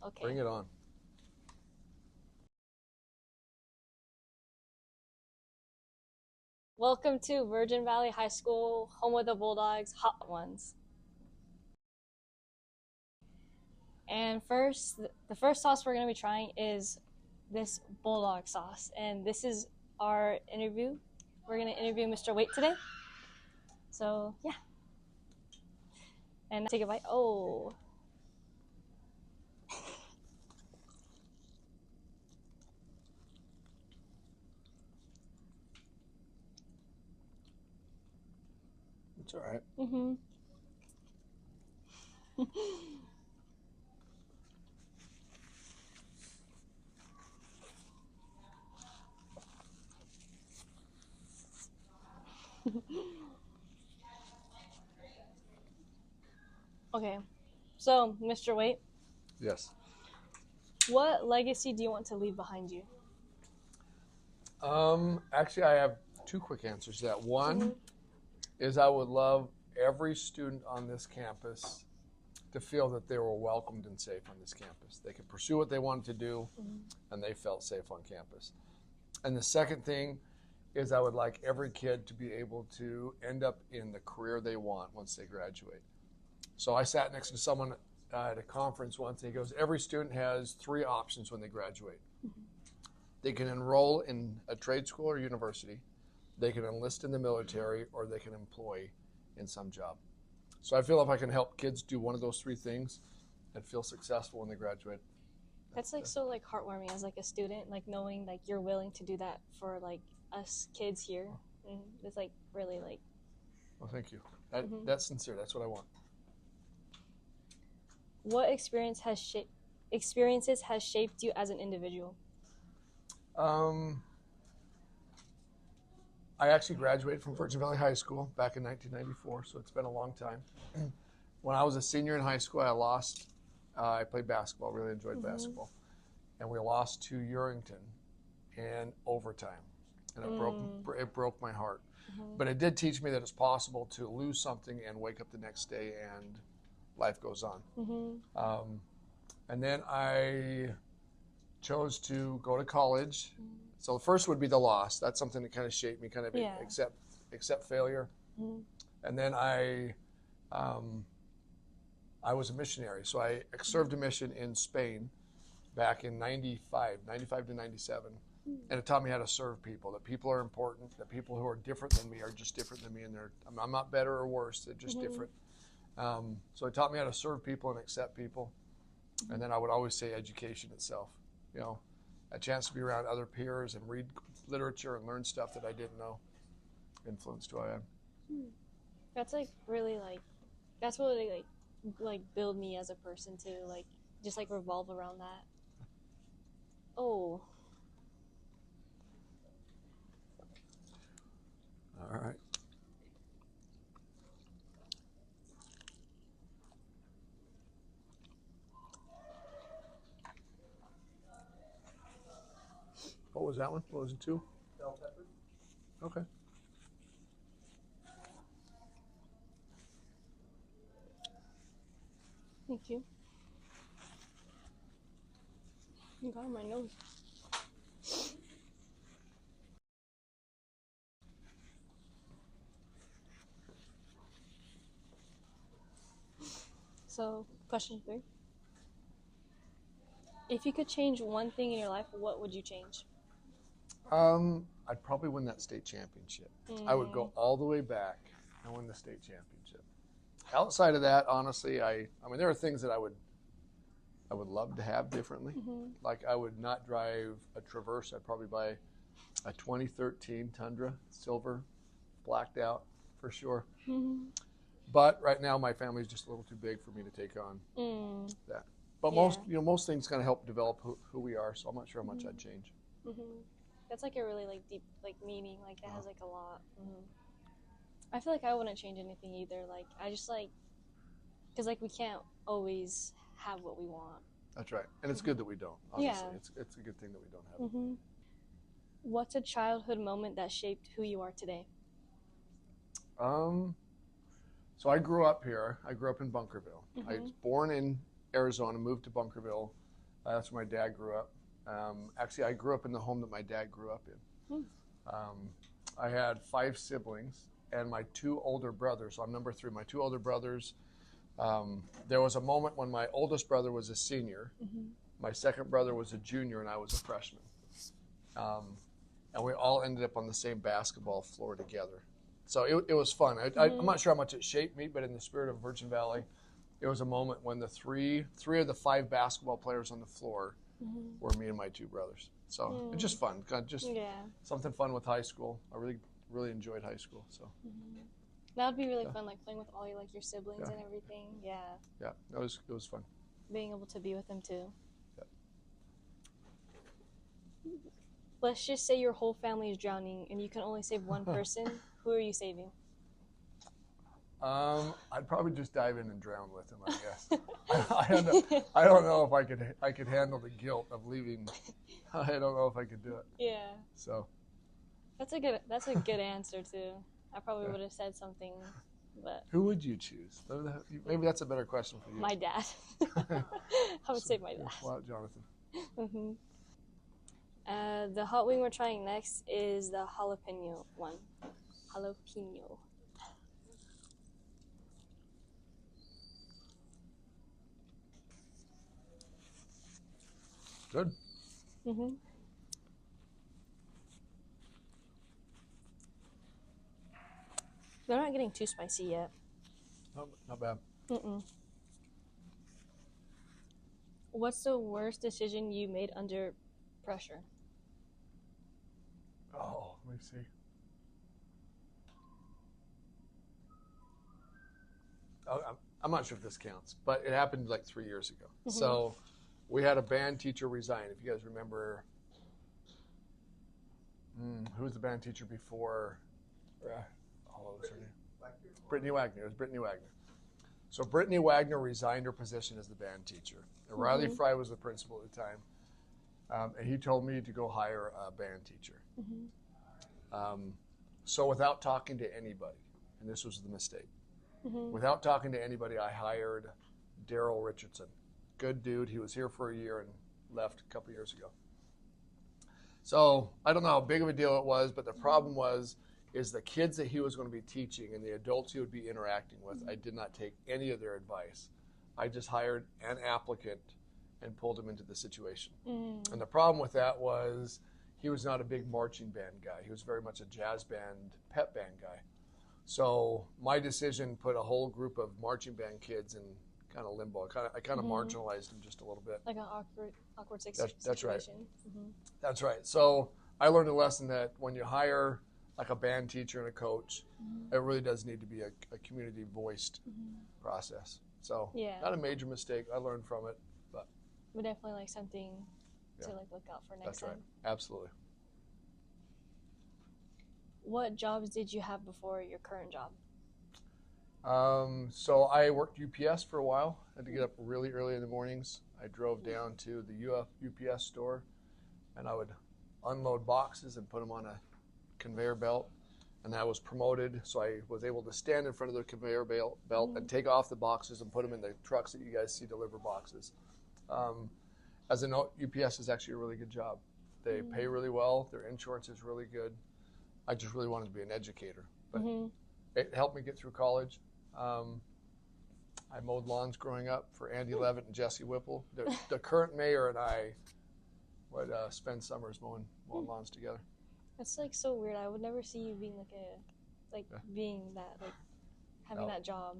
Okay. Bring it on. Welcome to Virgin Valley High School, home of the Bulldogs, hot ones. And first, the first sauce we're going to be trying is this Bulldog sauce. And this is our interview. We're going to interview Mr. Waite today. So, yeah. And take a bite. Oh. It's all right. Mm-hmm. Okay. So, Mr. Waite, Yes. what legacy do you want to leave behind you? Actually, I have two quick answers to that. One is I would love every student on this campus to feel that they were welcomed and safe on this campus. They could pursue what they wanted to do, and they felt safe on campus. And the second thing is I would like every kid to be able to end up in the career they want once they graduate. So I sat next to someone at a conference once, and he goes, every student has three options when they graduate. They can enroll in a trade school or university, they can enlist in the military, or they can employ in some job. So I feel if I can help kids do one of those three things and feel successful when they graduate. That's like so like heartwarming as like a student, like knowing like you're willing to do that for like us kids here. And it's like really like. Well, thank you. That's sincere. That's what I want. What experiences has shaped you as an individual? I actually graduated from Virgin Valley High School back in 1994, so it's been a long time. When I was a senior in high school, I played basketball, really enjoyed basketball, and we lost to Urington in overtime, and it broke my heart. But it did teach me that it's possible to lose something and wake up the next day and life goes on. And then I chose to go to college. So the first would be the loss. That's something that kind of shaped me, kind of accept failure. And then I was a missionary. So I served a mission in Spain back in 95 to 97. And it taught me how to serve people, that people are important, that people who are different than me are just different than me. And I'm not better or worse, they're just different. So it taught me how to serve people and accept people. And then I would always say education itself, you know, a chance to be around other peers and read literature and learn stuff that I didn't know influenced who I am. That's like really like, that's what like build me as a person to like, just like revolve around that. Oh. All right. What was that one? What was it, two? Bell peppers. Okay. Thank you. You got on my nose. So, question 3. If you could change one thing in your life, what would you change? I'd probably win that state championship. I would go all the way back and win the state championship. Outside of that, honestly, I mean, there are things that I would love to have differently. Like I would not drive a Traverse. I'd probably buy a 2013 Tundra, silver, blacked out for sure. But right now, my family's just a little too big for me to take on that. But most things kind of help develop who we are. So I'm not sure how much I'd change. That's like a really like deep like meaning. Like it has like a lot. I feel like I wouldn't change anything either. Like I just like, because like we can't always have what we want. That's right, and it's good that we don't. Honestly, it's a good thing that we don't have it. What's a childhood moment that shaped who you are today? So I grew up here. I grew up in Bunkerville. I was born in Arizona, moved to Bunkerville That's where my dad grew up. Actually, I grew up in the home that my dad grew up in. I had 5 siblings and my 2 older brothers. So I'm number 3. My 2 older brothers. There was a moment when my oldest brother was a senior, my second brother was a junior, and I was a freshman. And we all ended up on the same basketball floor together. So it was fun. I'm not sure how much it shaped me, but in the spirit of Virgin Valley, it was a moment when the three of the 5 basketball players on the floor were me and my 2 brothers. So it's just fun, kind of just something fun with high school. I really enjoyed high school. So that would be really fun, like playing with all your siblings and everything. Yeah, it was fun. Being able to be with them too. Yeah. Let's just say your whole family is drowning and you can only save one person. Who are you saving? I'd probably just dive in and drown with him, I guess. I don't know if I could handle the guilt of leaving. I don't know if I could do it. Yeah. So. That's a good answer too. I probably would have said something, but. Who would you choose? Maybe that's a better question for you. My dad. I would say my dad. Well, Jonathan. The hot wing we're trying next is the jalapeno one. Jalapeno. Good. They're not getting too spicy yet. No, not bad. What's the worst decision you made under pressure? Oh, let me see. I'm not sure if this counts, but it happened like 3 years ago. So we had a band teacher resign. If you guys remember, who was the band teacher before? Brittany Wagner. It was Brittany Wagner. So Brittany Wagner resigned her position as the band teacher. And Riley Fry was the principal at the time. And he told me to go hire a band teacher. So without talking to anybody, and this was the mistake, without talking to anybody, I hired Daryl Richardson. Good dude. He was here for a year and left a couple years ago. So I don't know how big of a deal it was, but the problem is the kids that he was going to be teaching and the adults he would be interacting with, I did not take any of their advice. I just hired an applicant and pulled him into the situation. And the problem with that was he was not a big marching band guy. He was very much a jazz band, pep band guy. So my decision put a whole group of marching band kids in kind of limbo. I kind of marginalized them just a little bit. Like an awkward situation. That's right. That's right. So I learned a lesson that when you hire like a band teacher and a coach, it really does need to be a community voiced process. So not a major mistake. I learned from it, but definitely like something to like look out for next time. That's right. Absolutely. What jobs did you have before your current job? So I worked UPS for a while. I had to get up really early in the mornings. I drove down to the UPS store, and I would unload boxes and put them on a conveyor belt. And I was promoted, so I was able to stand in front of the conveyor belt and take off the boxes and put them in the trucks that you guys see deliver boxes. As a note, UPS is actually a really good job. They pay really well. Their insurance is really good. I just really wanted to be an educator, but it helped me get through college. I mowed lawns growing up for Andy Levitt and Jesse Whipple. The current mayor and I would spend summers mowing lawns together. That's like so weird. I would never see you being being that, like having that job.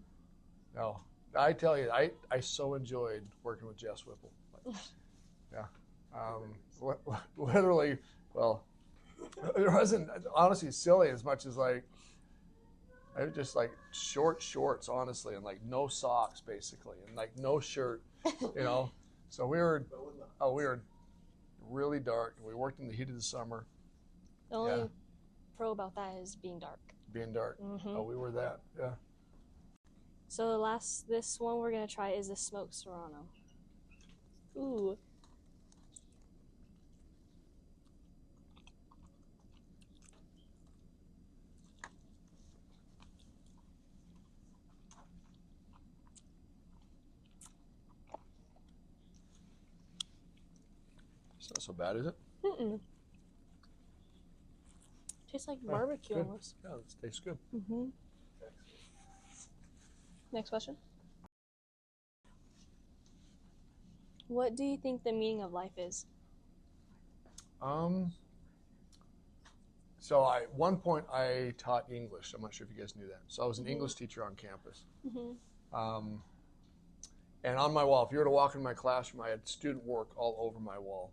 No, I tell you, I so enjoyed working with Jess Whipple. Literally, well, it wasn't honestly silly as much as like I was just like short shorts, honestly, and like no socks basically, and like no shirt, So we were really dark. We worked in the heat of the summer. The only pro about that is being dark. Being dark. Oh, we were that. Yeah. So this one we're gonna try is the smoked Serano. Ooh. It's not so bad, is it? Mm-mm. Tastes like barbecue good. almost. Yeah, it tastes good. Mm-hmm. Next question. What do you think the meaning of life is? So at one point I taught English. I'm not sure if you guys knew that. So I was an English teacher on campus. And on my wall, if you were to walk in my classroom, I had student work all over my wall.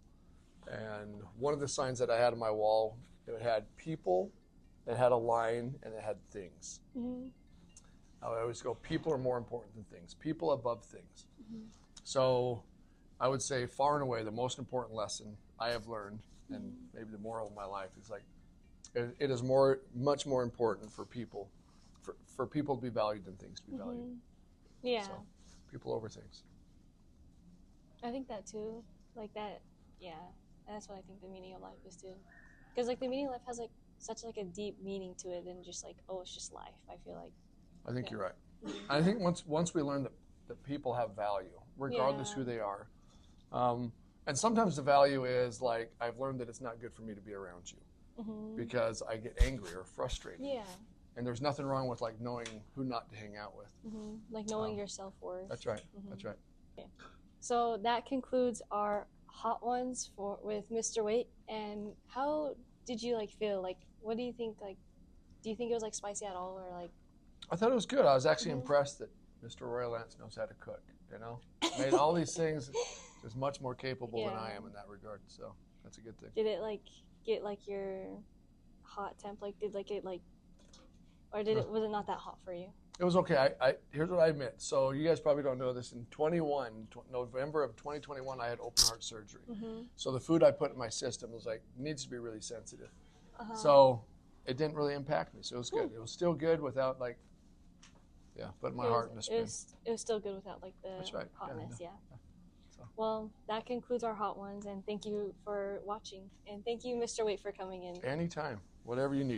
And one of the signs that I had on my wall, it had people, it had a line, and it had things. I would always go, people are more important than things. People above things. So I would say far and away the most important lesson I have learned, and maybe the moral of my life, is like it is much more important for people, for people to be valued than things to be valued. Yeah. So, people over things. I think that too. Like that, yeah. That's what I think the meaning of life is too. Because like the meaning of life has like such like a deep meaning to it than just like, oh, it's just life. I feel like. I think you're right. I think once we learn that people have value, regardless who they are, and sometimes the value is like, I've learned that it's not good for me to be around you because I get angry or frustrated. Yeah. And there's nothing wrong with like knowing who not to hang out with. Like knowing your self-worth. That's right. That's right. Okay. So that concludes our hot ones with Mr. Waite. And how did you like feel? Like, what do you think? Like, do you think it was like spicy at all, or like? I thought it was good. I was actually impressed that Mr. Roylance knows how to cook. You know, made all these things. Is much more capable than I am in that regard. So that's a good thing. Did it like get like your hot temp? Like, did like it like, or did it was it not that hot for you? It was okay. Here's what I admit. So you guys probably don't know this. In November of 2021, I had open heart surgery. So the food I put in my system was like needs to be really sensitive. So it didn't really impact me. So it was good. It was still good without like, putting my heart in a spin. It was still good without like the hotness. Yeah. So. Well, that concludes our hot ones, and thank you for watching, and thank you, Mr. Waite, for coming in. Anytime, whatever you need.